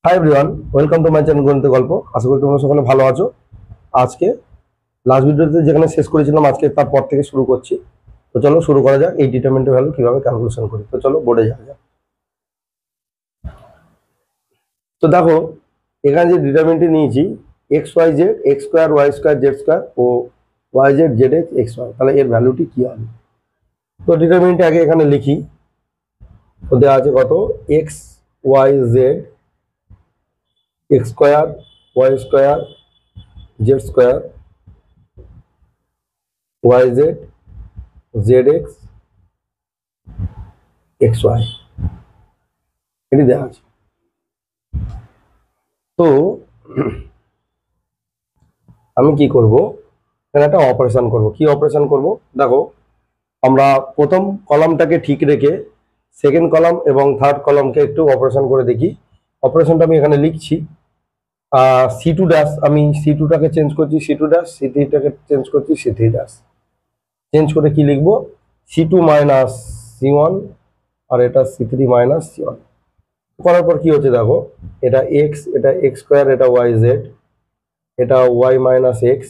Hi everyone, welcome to my channel গণিত গল্প। আশা করি তোমরা সকলে ভালো আছো। আজকে লাস্ট ভিডিওতে যেখানে শেষ করেছিলাম আজকে তারপর থেকে শুরু করছি। তো চলো শুরু করা যাক এই ডিটারমিনেন্ট ভ্যালু কিভাবে ক্যালকুলেশন করি। তো চলো বোর্ডে যাওয়া যাক। তো দেখো এখানে যে ডিটারমিনেন্টটি নিয়েছি X Y Z, X square Y square Z square ও Y Z Z X X Y, তাহলে এর ভ্যালুটি কি হবে? তো ডিটারমিনেন্টটি আগে এখানে লিখি। তো দেওয়া আছে কত, X Y Z X square Y square Z square Y Z Z X X Y, এটি দেওয়া আছে। তো আমি কি করব, এখানে একটা অপারেশন করব। কি অপারেশন করব দেখো, আমরা প্রথম কলামটাকে ঠিক রেখে সেকেন্ড কলাম এবং থার্ড কলামকে একটু অপারেশন করে দেখি। অপারেশনটা আমি এখানে লিখছি। সি টু ড্যাশ, আমি সি টুটাকে চেঞ্জ করছি সি টু ড্যাশ, সি থ্রিটাকে চেঞ্জ করছি সি থ্রি ড্যাশ। চেঞ্জ করে কি লিখবো, C two minus C one আর এটা C three minus C one. করার পর কি হচ্ছে দেখো, এটা এক্স, এটা এক্স স্কোয়ার, এটা ওয়াই জেড, এটা ওয়াই মাইনাস এক্স,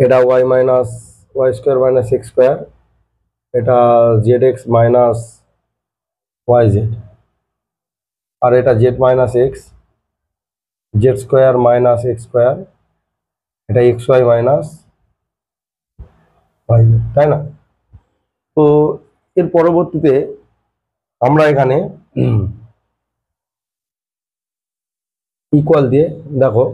এটা Y minus Y square minus X square, এটা Z X minus Y Z, আর এটা Z minus X Z square minus X square, এটা X Y minus Y Z, তাই না? তো এর পরবর্তীতে আমরা এখানে ইকুয়াল দিয়ে দেখো,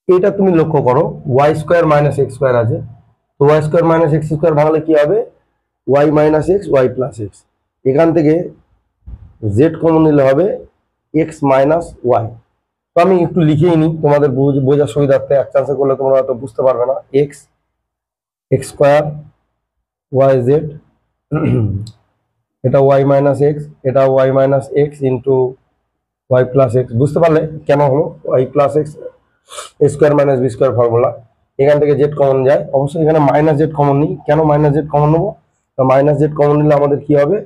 এটা তুমি লক্ষ্য করো Y square minus X square আছে। তো Y square minus X square ভাঙলে কি হবে, Y minus X Y plus X. এখান থেকে জেড কমন নিলে হবে এক্স মাইনাস ওয়াই। তো আমি একটু লিখেই নিই তোমাদের বোঝার সুবিধার্থে, এক চান্সে করলে তোমরা হয়তো বুঝতে পারবে না। X X square Y Z, এটা ওয়াই মাইনাস এক্স, এটা Y minus X into Y plus X. বুঝতে পারলে কেন হলো Y plus X square minus B square formula. এখান থেকে জেড কমন যায়, অবশ্যই এখানে মাইনাস জেড কমন নিই। কেন মাইনাস জেড কমন নেবো, তো মাইনাস জেড কমন নিলে আমাদের কি হবে,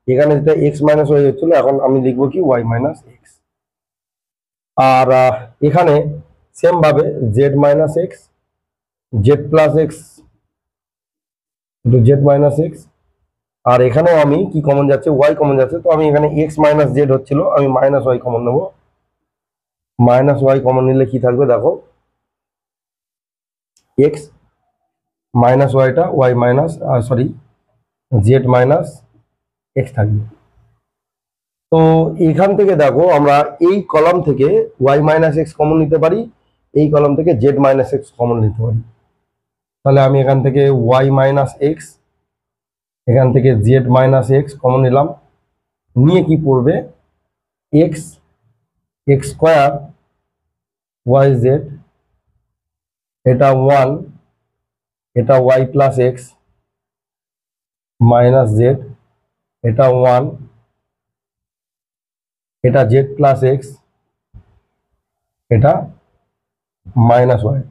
এখানে যেটা এক্স মাইনাস ওয়াই হচ্ছিল এখন আমি লিখবো কি ওয়াই মাইনাস এক্স। আর এখানে সেম ভাবে Z minus X Z plus X Z minus X, আর এখানেও আমি কি কমন যাচ্ছে, ওয়াই কমন যাচ্ছে। তো আমি এখানে এক্স মাইনাস জেড হচ্ছিল, আমি মাইনাস ওয়াই কমন নেবো। মাইনাস ওয়াই কমন নিলে কি থাকবে দেখো, এক্স মাইনাস ওয়াইটা Y minus sorry Z minus X থাকবে। তো এখান থেকে দেখো আমরা এই কলাম থেকে ওয়াই মাইনাস এক্স কমন নিতে পারি, এই কলাম থেকে জেড মাইনাস এক্স কমন নিতে পারি। তাহলে আমি এখান থেকে ওয়াই মাইনাস এক্স, এখান থেকে জেড মাইনাস এক্স কমন নিলাম, নিয়ে কি পড়বে X X square Y Z, এটা ওয়ান, এটা Y plus X minus Z, এটা ওয়ান, এটা জেড প্লাস এক্স, এটা মাইনাস ওয়াই।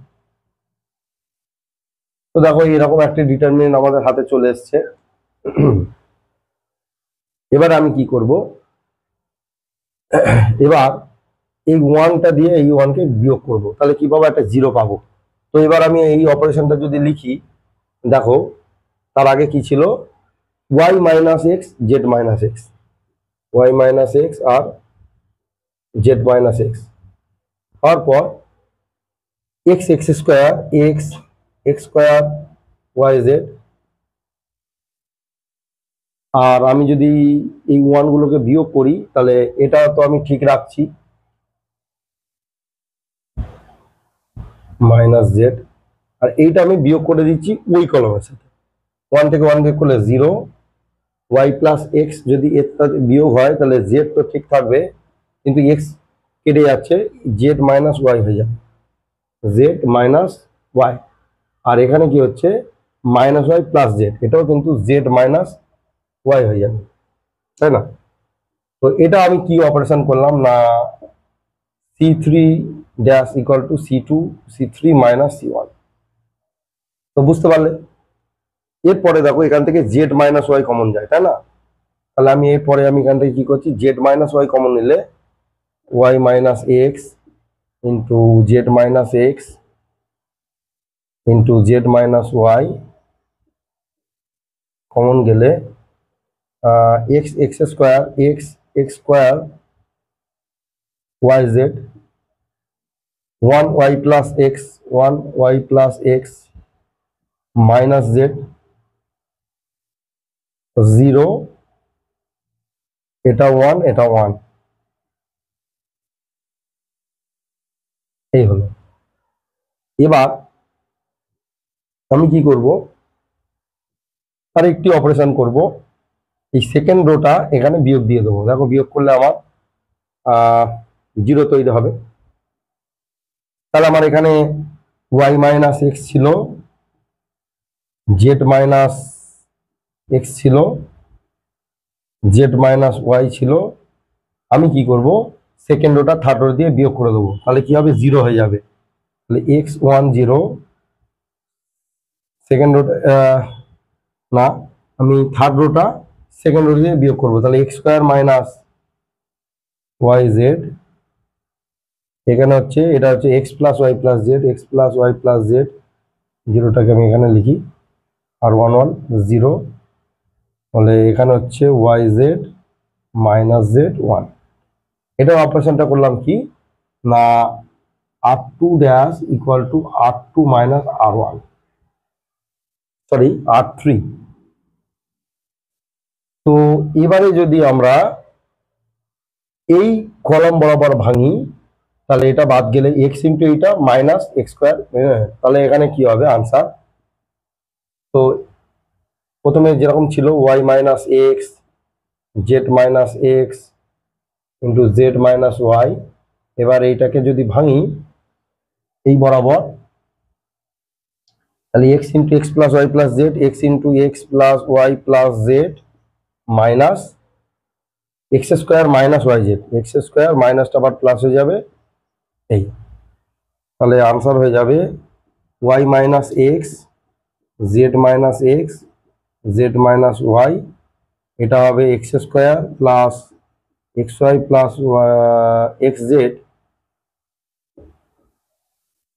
তো দেখো এরকম একটা ডিটারমিনেন্ট আমাদের হাতে চলে এসছে। এবার আমি কি করব, এবার এই ওয়ানটা দিয়ে এই ওয়ানকে বিয়োগ করব, তাহলে কি পাবো, একটা জিরো পাবো। তো এবার আমি এই অপারেশনটা যদি লিখি দেখো, তার আগে কি ছিল, Y minus X Z minus X, Y minus X আর জেড মাইনাস এক্স, তারপর X X square X X square Y Z. আর আমি যদি এই ওয়ানগুলোকে বিয়োগ করি তাহলে এটা তো আমি ঠিক রাখছি মাইনাস জেড, আর এইটা আমি বিয়োগ করে দিচ্ছি ওই কলমের সাথে। ওয়ান থেকে ওয়ান বিয়োগ করলে জিরো, ওয়াই প্লাস এক্স যদি এর সাথে বিয়োগ হয় তাহলে জেড তো ঠিক থাকবে, কিন্তু এক্স কেটে যাচ্ছে, জেড মাইনাস ওয়াই হয়ে যাবে, জেড মাইনাস ওয়াই। আর এখানে কি হচ্ছে মাইনাস ওয়াই প্লাস জেড, এটাও কিন্তু জেড মাইনাস ওয়াই হয়ে যাবে, তাই না? তো এটা আমি কি অপারেশন করলাম না, C three dash equal to C two C three minus C one. তো বুঝতে পারলে, এরপরে দেখো এখান থেকে জেড মাইনাস ওয়াই কমন যায়, তাই না? তাহলে আমি এরপরে আমি এখান থেকে কি করছি, জেড মাইনাস ওয়াই কমন নিলে Y minus X into Z minus X into Z minus Y common গেলে X X square X X square Y Z 1y plus X 1y plus X minus Z 0, এটা 1 এটা 1, এই হলো। এবার আমি কি করব, আর একটি অপারেশন করব, এই সেকেন্ড রোটা এখানে বিয়োগ দিয়ে দেবো। দেখো বিয়োগ করলে আমার 0 তৈরি হবে। তাহলে আমার এখানে y মাইনাস এক্স ছিল, জেড মাইনাস এক্স ছিল, জেড মাইনাস ওয়াই ছিল। আমি কি করব, সেকেন্ড রোটা থার্ড রো দিয়ে বিয়োগ করে দেবো। তাহলে কি হবে, 0 হয়ে যাবে। তাহলে এক্স 1 0, সেকেন্ড রোটা না, আমি থার্ড রোটা সেকেন্ড রো দিয়ে বিয়োগ করবো। তাহলে X square minus Y Z, এখানে হচ্ছে এটা হচ্ছে X plus Y plus Z, X plus Y plus Z, 0টাকে আমি এখানে লিখি, আর 1 1 0। তাহলে এখানে হচ্ছে ওয়াই জেড মাইনাস জেড 1। এটা অপারেশনটা করলাম কি না, r2 dash equal to r2 minus r1, sorry r3। তো এবারে যদি আমরা এই কলাম বরাবর ভাঙি, তাহলে এটা বাদ গেলে এক্স ইন্টু এটা মাইনাস এক্স স্কোয়ার, তাহলে এখানে কি হবে আনসার। তো প্রথমে যেরকম ছিল Y minus X Z minus X into Z minus Y, এবার এইটাকে যদি ভাঙি এই বরাবর, তাহলে X into X plus Y plus Z, X into X plus Y plus Z minus X square minus Y Z, X square মাইনাসটা আবার plus হয়ে যাবে এই। তাহলে আনসার হয়ে যাবে Y minus X Z minus X Z minus Y, এটা হবে X square plus X Y plus X Z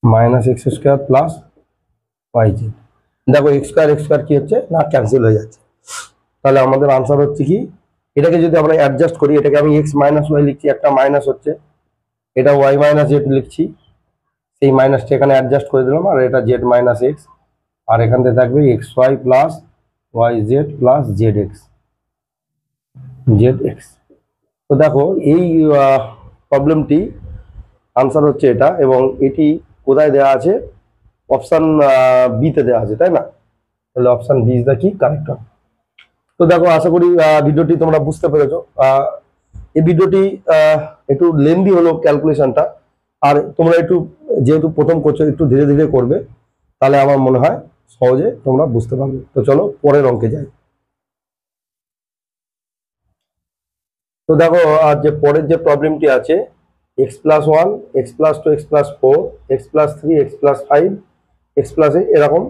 minus X square plus Y Z. দেখো এক্স স্কোয়ার কি হচ্ছে না, ক্যান্সেল হয়ে যাচ্ছে। তাহলে আমাদের আনসার হচ্ছে কি, এটাকে যদি আমরা অ্যাডজাস্ট করি, এটাকে আমি এক্স মাইনাস ওয়াই লিখছি, একটা মাইনাস হচ্ছে, এটা ওয়াই মাইনাস জেড লিখছি, সেই মাইনাসটা এখানে অ্যাডজাস্ট করে দিলাম, আর এটা জেড মাইনাস এক্স, আর এখান থেকে থাকবে X Y plus Y Z plus Z X Z X. তো দেখো এই প্রবলেমটি আনসার হচ্ছে এটা, এবং এটি কোথায় দেওয়া আছে, অপশান বিতে দেওয়া আছে, তাই না? তাহলে অপশান বি ইজ দ্য কি কারেক্ট। তো দেখো আশা করি ভিডিওটি তোমরা বুঝতে পেরেছো। এই ভিডিওটি একটু লেন্দি হলো ক্যালকুলেশনটা, আর তোমরা একটু যেহেতু প্রথম করছো একটু ধীরে ধীরে করবে, তাহলে আমার মনে হয় সহজে তোমরা বুঝতে পারবে। তো চলো পরের অঙ্কে যাই। তো দেখো যে পরের যে প্রবলেমটি আছে, X plus one X plus two X plus four X plus three X plus five X plus এরকম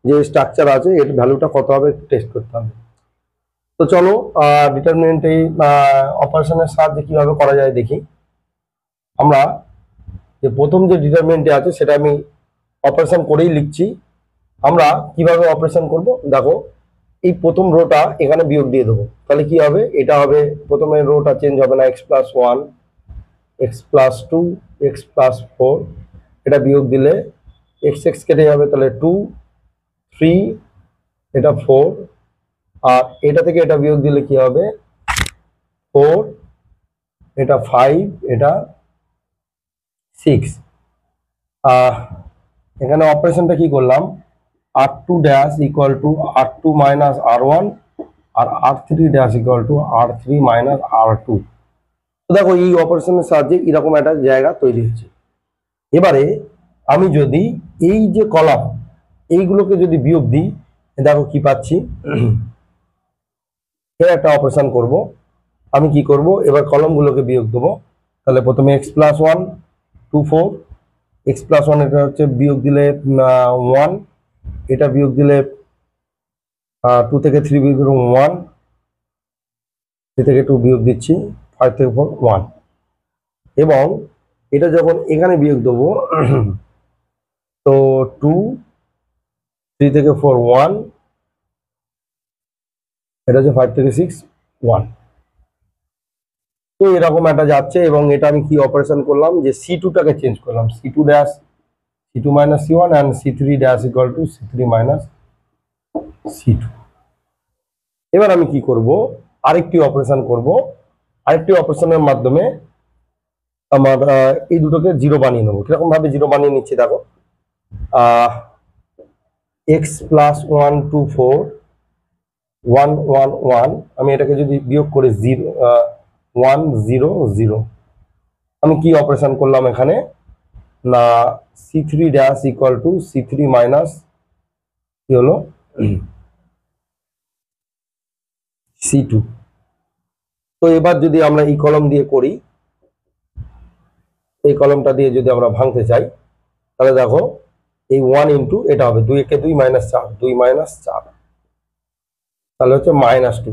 যে স্ট্রাকচার আছে, এর ভ্যালুটা কত হবে টেস্ট করতে হবে। তো চলো ডিটারমিনেন্ট এই অপারেশনের সাহায্যে কিভাবে করা যায় দেখি। আমরা যে প্রথম যে ডিটারমিনেন্টে আছে সেটা আমি অপারেশন করেই লিখছি। আমরা কিভাবে অপারেশন করব দেখো, এই প্রথম রোটা এখানে বিয়োগ দিয়ে দেবো। তাহলে কি হবে, এটা হবে প্রথমে রোটা চেঞ্জ হবে না, X plus one X plus two X plus four, এটা বিয়োগ দিলে এক্স এক্স কেটে যাবে, তাহলে টু থ্রি এটা ফোর, আর এটা থেকে এটা বিয়োগ দিলে কি হবে ফোর, এটা ফাইভ এটা সিক্স। এখানে অপারেশনটা কি করলাম, r2 dash equal to r2 minus r1 আর r3 dash equal to r3 minus r2। তো দেখো এই অপারেশনের সাহায্যে এরকম একটা জায়গা তৈরি হয়েছে। এবারে আমি যদি এই যে কলাম এইগুলোকে যদি বিয়োগ দিই, দেখো কি পাচ্ছি, এর একটা অপারেশন করব। আমি কি করব, এবার কলমগুলোকে বিয়োগ দেবো। তাহলে প্রথমে X plus one two four, X plus one এটা হচ্ছে বিয়োগ দিলে ওয়ান, এটা বিয়োগ দিলে টু থেকে থ্রি বিয়োগ দিলে ওয়ান, 3 থেকে 2 বিয়োগ দিচ্ছি, 5 থেকে 4 1, এবং এটা যখন এখানে বিয়োগ দেবো তো 2, 3 থেকে 4 1, এটা হচ্ছে 5 থেকে 6 1। তো এরকম একটা যাচ্ছে, এবং এটা আমি কি অপারেশন করলাম যে C2 টাকে চেঞ্জ করলাম, C2 dash C2 minus C1 and C3 dash equal two C3 minus C2। এবার আমি কি করব, আরেকটি অপারেশন করব। আরেকটি অপারেশনের মাধ্যমে আমার এই দুটোকে জিরো বানিয়ে নেবো। কিরকম ভাবে জিরো বানিয়ে নিচ্ছি দেখো, x প্লাস 1 2 4 1 1 1, আমি এটাকে যদি বিয়োগ করে 0 1 0 0, আমি কি অপারেশন করলাম এখানে না, C3 dash equal two C3 minus কি হলো C2। তো এবার যদি আমরা এই কলম দিয়ে করি, এই কলমটা দিয়ে যদি আমরা ভাঙতে চাই, তাহলে দেখো এই 1 ইন্টু এটা হবে 2 একে 2 মাইনাস 4, 2 মাইনাস 4, তাহলে হচ্ছে -2।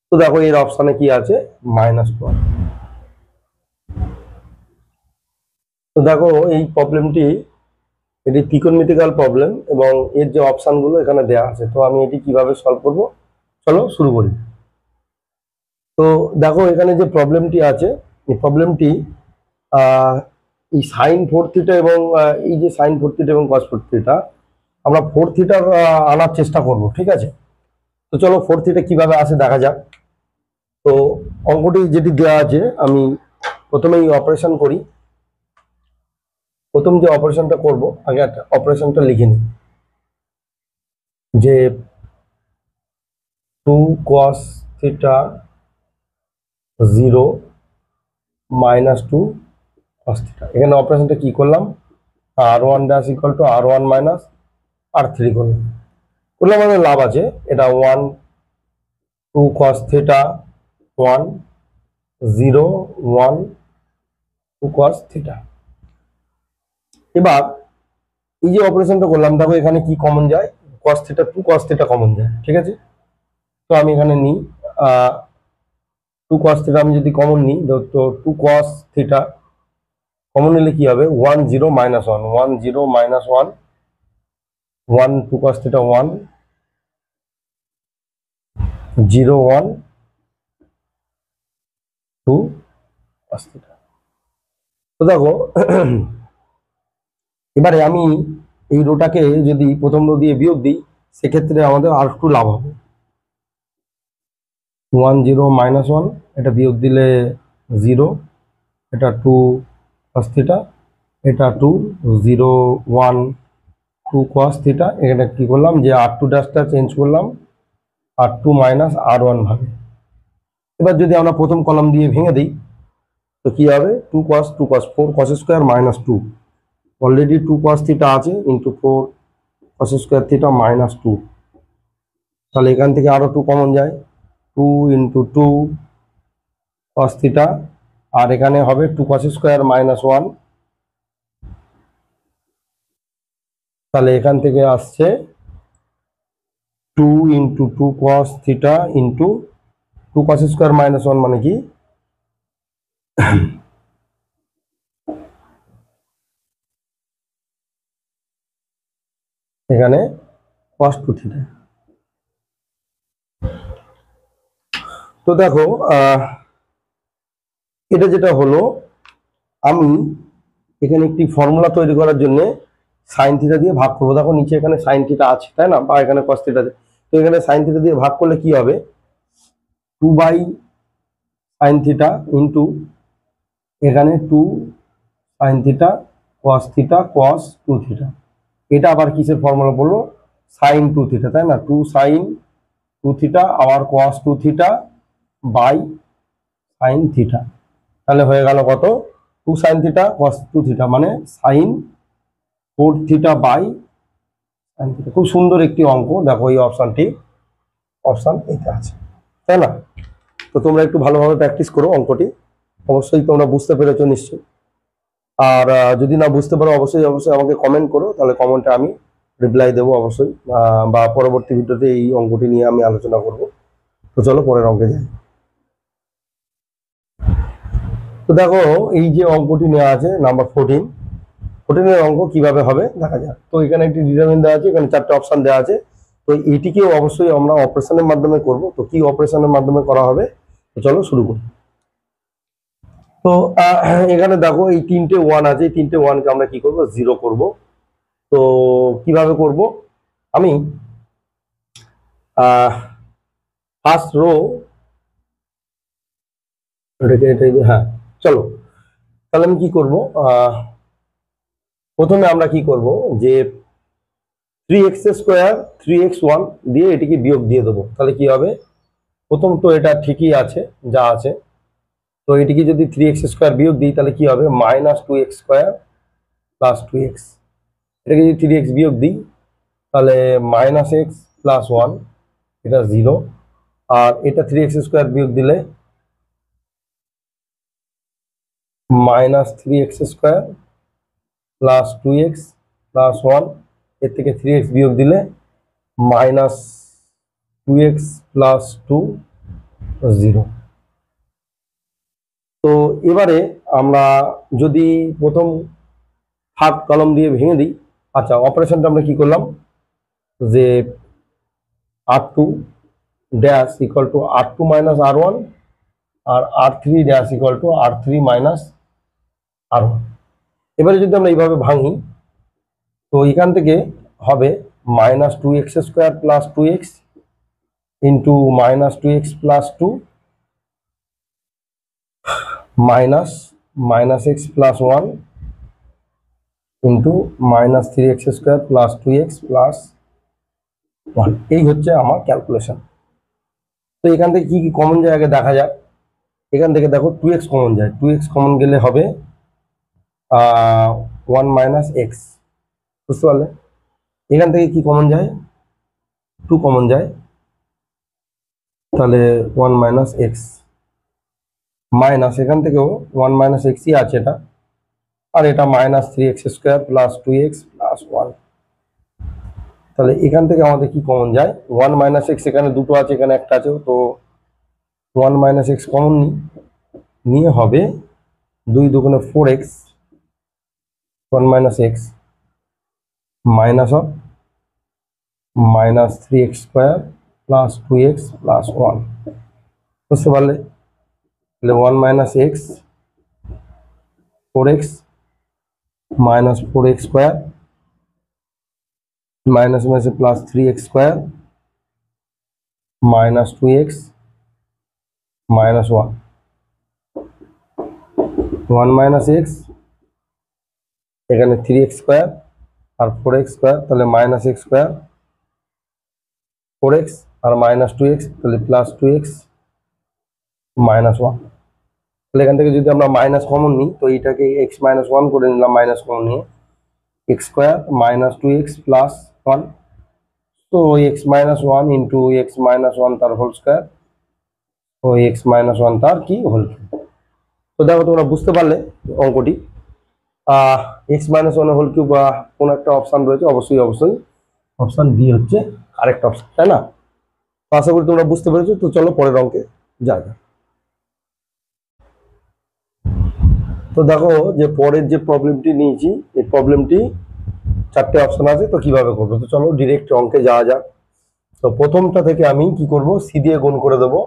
তো দেখো এর অপশানে কি আছে, -1। তো দেখো এই প্রবলেমটি, এটি ত্রিকোণমিতিক্যাল প্রবলেম, এবং এর যে অপশানগুলো এখানে দেওয়া আছে। তো আমি এটি কিভাবে সলভ করব, চলো শুরু করি। তো দেখো এখানে যে প্রবলেমটি আছে, এই প্রবলেমটি এই সাইন 4 থিটা এবং এই যে সাইন 4 থিটা এবং কস 4 থিটা, আমরা 4 থিটার আনার চেষ্টা করব, ঠিক আছে। তো চলো 4 থিটা কিভাবে আসে দেখা যাক। তো অঙ্কটি যেটি দেওয়া আছে, আমি প্রথমেই অপারেশন করি। প্রথম যে অপারেশনটা করব, আগে একটা অপারেশনটা লিখে নিই, যে 2 cos theta 0 minus 2 cos theta. এখানে অপারেশনটা কি করলাম, r1 dash equal two r1 minus r3 করলাম। আমাদের লাভ আছে, এটা 1 2 cos থিটা 1 0 1 2 cos থিটা। এবার এই যে অপারেশনটা করলাম, দেখো এখানে কি কমন যায়, cos theta 2 cos theta common যায়, ঠিক আছে। তো আমি এখানে নিই 2 cos থিটা, আমি যদি কমন নিই তো 2 cos থিটা কমন নিলে কি হবে, 1 0 minus 1 1 0 minus 1 1 2 cos theta 1 0 1 2 cos theta. তো দেখো এবারে আমি এই রোটাকে যদি প্রথম রো দিয়ে বিয়োগ দিই, সেক্ষেত্রে আমাদের আর একটু লাভ হবে। 1 0 মাইনাস 1, এটা বিয়োগ দিলে 0, এটা 2 cos থিটা, এটা 2 0 1 2 cos থিটা। এখানে কি করলাম যে r2 ড্যাশটা চেঞ্জ করলাম r2 মাইনাস r1 ভাবে। এবার যদি আমরা প্রথম কলাম দিয়ে ভেঙে দিই, তো কি হবে 2 cos 4 cos square minus 2, already 2 cos theta আছে, into 4 cos square theta minus 2। তাহলে এখান থেকে আরো 2 কমন যায়, 2 ইন্টু 2 cos থিটা, আর এখানে হবে 2 cos স্কোয়ার মাইনাস 1। তাহলে এখান থেকে আসছে 2 into 2 cos theta into 2 cos square minus 1 মানে কি, এখানে cos 2 থিটা। তো দেখো এটা যেটা হলো, আমি এখানে একটি ফর্মুলা তৈরি করার জন্য সাইন থিটা দিয়ে ভাগ করবো। দেখো নিচে এখানে সাইন থিটা আছে, তাই না, বা এখানে cos থিটা আছে। তো এখানে সাইন থিটা দিয়ে ভাগ করলে কি হবে, 2 বাই সাইন থিটা ইন্টু এখানে 2 sine theta cos theta cos 2 theta. এটা আবার কিসের ফর্মুলা বললো, সাইন 2 থিটা, তাই না, 2 সাইন 2 থিটা আবার cos 2 theta by sine theta. তাহলে হয়ে গেল কত, 2 সাইন থিটা cos 2 থিটা মানে sine 4 theta by sine theta. খুব সুন্দর একটি অঙ্ক, দেখো এই অপশানটি, অপশান এটা আছে, তাই না। তো তোমরা একটু ভালোভাবে প্র্যাকটিস করো অঙ্কটি, অবশ্যই তোমরা বুঝতে পেরেছো নিশ্চয়ই। আর যদি না বুঝতে পারো অবশ্যই অবশ্যই আমাকে কমেন্ট করো, তাহলে কমেন্টে আমি রিপ্লাই দেবো অবশ্যই, বা পরবর্তী ভিডিওতে এই অঙ্কটি নিয়ে আমি আলোচনা করব। তো চলো পরের অঙ্কে যাই। তো দেখো এই যে অঙ্কটি নেওয়া আছে নাম্বার 14, 14 অঙ্ক কিভাবে হবে দেখা যাক। তো এখানে একটি ডিটারমিন দেওয়া আছে, এখানে 4টে অপশন দেওয়া আছে। তো এটিকেও অবশ্যই আমরা অপারেশনের মাধ্যমে করব। তো কি অপারেশনের মাধ্যমে করা হবে, তো চলো শুরু করি। তো এখানে দেখো এই 3টে 1 আছে, এই 3টে 1কে আমরা কি করব, 0 করব। তো কিভাবে করব, আমি ফার্স্ট রো, হ্যাঁ চলো তাহলে আমি কি করব, প্রথমে আমরা কি করব যে 3x² 3x1 দিয়ে এটিকে বিয়োগ দিয়ে দেবো। তাহলে কি হবে, প্রথম তো এটা ঠিকই আছে যা আছে, তো এটিকে যদি 3x² বিয়োগ দিই তাহলে কি হবে, -2x² + 2x। এটাকে যদি 3x বিয়োগ দিই তাহলে -x + 1, এটা 0। আর এটা 3x² বিয়োগ দিলে -3x² + 2x + 1, এর থেকে 3x বিয়োগ দিলে -2x + 2, 0। তো এবারে আমরা যদি প্রথম থার্ড কলম দিয়ে ভেঙে দিই, আচ্ছা অপারেশনটা আমরা কি করলাম যে r2 dash equal to r2 - r1 আর r3 dash equal to r3 - r1। এবারে যদি আমরা এইভাবে ভাঙি তো এখান থেকে হবে -2x² + 2x into -2x + 2 -x + 1 into -3x² + 2x + 1। এই হচ্ছে আমার ক্যালকুলেশন। তো এখান থেকে কি কি কমন যায় আগে দেখা যাক। এখান থেকে দেখো 2x কমন যায়, 2x কমন গেলে হবে 1 - x, বুঝতে পারলে। এখান থেকে কি কমন যায়, 2 কমন যায়, তাহলে 1 - x মাইনাস এখান থেকেও 1 - x-ই আছে এটা, আর এটা -3x² + 2x + 1। তাহলে এখান থেকে আমাদের কি কমন যায়, 1 - x এখানে দুটো আছে, এখানে একটা আছে, তো 1 - x কমন নিয়ে হবে 2 × 2 = 4x, 1 - x minus of -3x² + 2x + 1, বুঝতে পারলে। তাহলে 1 - x 4x -4x² মাইনাস মাইনাসে +3x² -2x -1, 1 - x এখানে 3x² আর 4x², তাহলে -x², 4x আর -2x, তাহলে +2x -1। তাহলে এখান থেকে যদি আমরা মাইনাস কমন নিই তো এইটাকে x - 1 করে নিলাম, মাইনাস কমন নিয়ে x² -2x + 1, তো x - 1 ইন্টু x - 1 তার হোল স্কোয়ার, তো x - 1 তার কি হোল। তো দেখো তোমরা বুঝতে পারলে অঙ্কটি, x - 1 হোল কিউব বা কোন একটা অপশন রয়েছে, অবশ্যই অপশন বি হচ্ছে কারেক্ট অপশন, তাই না। তো আশা করি তোমরা বুঝতে পেরেছো। তো চলো পরের অঙ্কে যাই। তো দেখো যে পরের যে প্রবলেমটি নিয়েছি, এই প্রবলেমটি 4টে অপশন আছে, তো কিভাবে করবো, তো চলো ডিরেক্ট অঙ্কে যাওয়া যাক। তো প্রথমটা থেকে আমি কি করব, সি দিয়ে গুণ করে দেবো,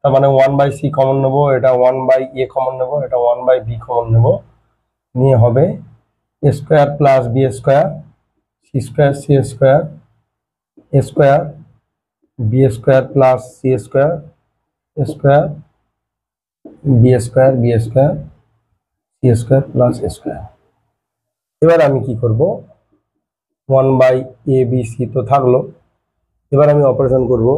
তার মানে 1/c কমন নেবো, এটা 1/a কমন নেবো, এটা 1/b কমন নেবো, নিয়ে হবে a² + b² c² c² a² b² + c² a² b² c² + a²। এবার আমি কি করব, 1/abc তো থাকলো। এবার আমি অপারেশন করব,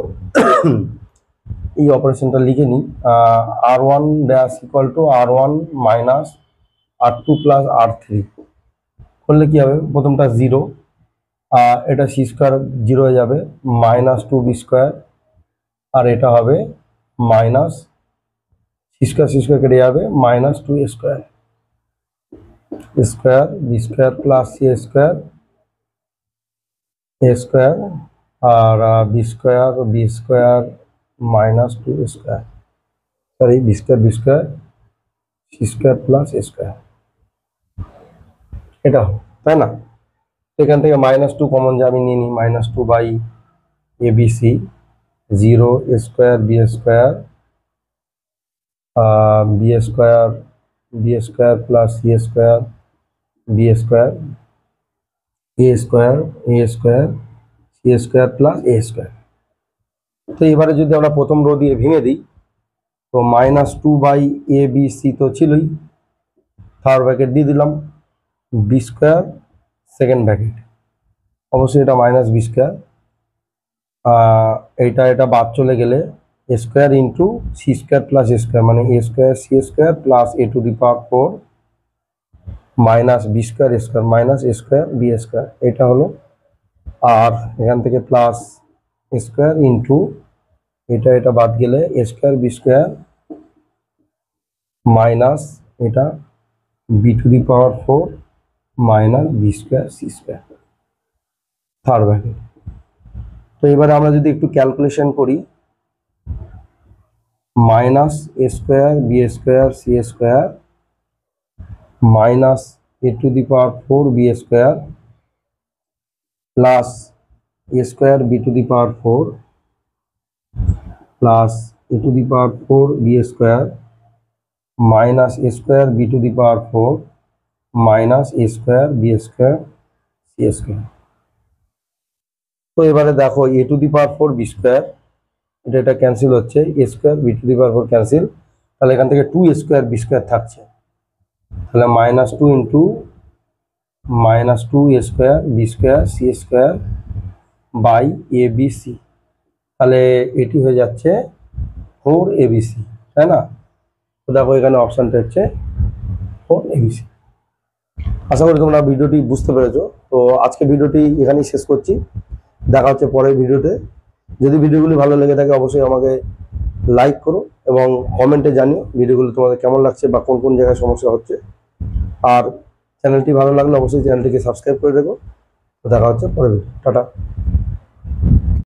এই অপারেশনটা লিখে নিই, r1 dash equal two r1 minus r2 plus r3 করলে কি হবে, প্রথমটা 0, এটা c² 0 হয়ে যাবে, -2b², আর এটা হবে মাইনাস c² কেটে যাবে, -2a² b² plus c² a² আর b² -2a², sorry b² C square plus A square, এটা হবে, তাই না? এখান থেকে -2 কমন যে আমি নিয়ে নিই, -2 by A B C, 0 A square B square, B square plus C square B square, A square C square plus A square. তো এবারে যদি আমরা প্রথম রো দিয়ে ভেঙে দিই, তো -2 বাই এ বি সি তো ছিলই, থার্ড ব্র্যাকেট দিয়ে দিলাম, বি স্কোয়ার সেকেন্ড ব্র্যাকেট, অবশ্যই এটা -বি স্কোয়ার, এটা বাদ চলে গেলে A square into C square plus A square, মানে A square C square plus A to the power 4 minus B square square minus A square B square, এটা হলো। আর এখান থেকে প্লাস স্কোয়ার ইন্টু এটা বাদ গেলে A square B square minus এটা B to the power 4 minus B square C square, third bracket. তো এবারে আমরা যদি একটু ক্যালকুলেশন করি, minus A square B square C square minus A to the power 4 B square plus A square B to the power 4 plus A to the power 4 B square minus A square B to the power 4 minus A square B square C square. তো এবারে দেখো A to the power 4 B square, এটা cancel হচ্ছে, A square B to the power 4 cancel, তাহলে এখান থেকে 2 square B square থাকছে, তাহলে -2 into -2 A square B square C square by A B C, তাহলে এটি হয়ে যাচ্ছে 4 এ বি সি, তাই না? তো দেখো এখানে অপশানটা হচ্ছে 4 এ বি সি। আশা করি তোমরা ভিডিওটি বুঝতে পেরেছো। তো আজকে ভিডিওটি এখানেই শেষ করছি, দেখা হচ্ছে পরের ভিডিওতে। যদি ভিডিওগুলি ভালো লেগে থাকে অবশ্যই আমাকে লাইক করো এবং কমেন্টে জানিও ভিডিওগুলো তোমাদের কেমন লাগছে বা কোন কোন জায়গায় সমস্যা হচ্ছে। আর চ্যানেলটি ভালো লাগলে অবশ্যই চ্যানেলটিকে সাবস্ক্রাইব করে দেবো। তো দেখা হচ্ছে পরের ভিডিও, টাটা।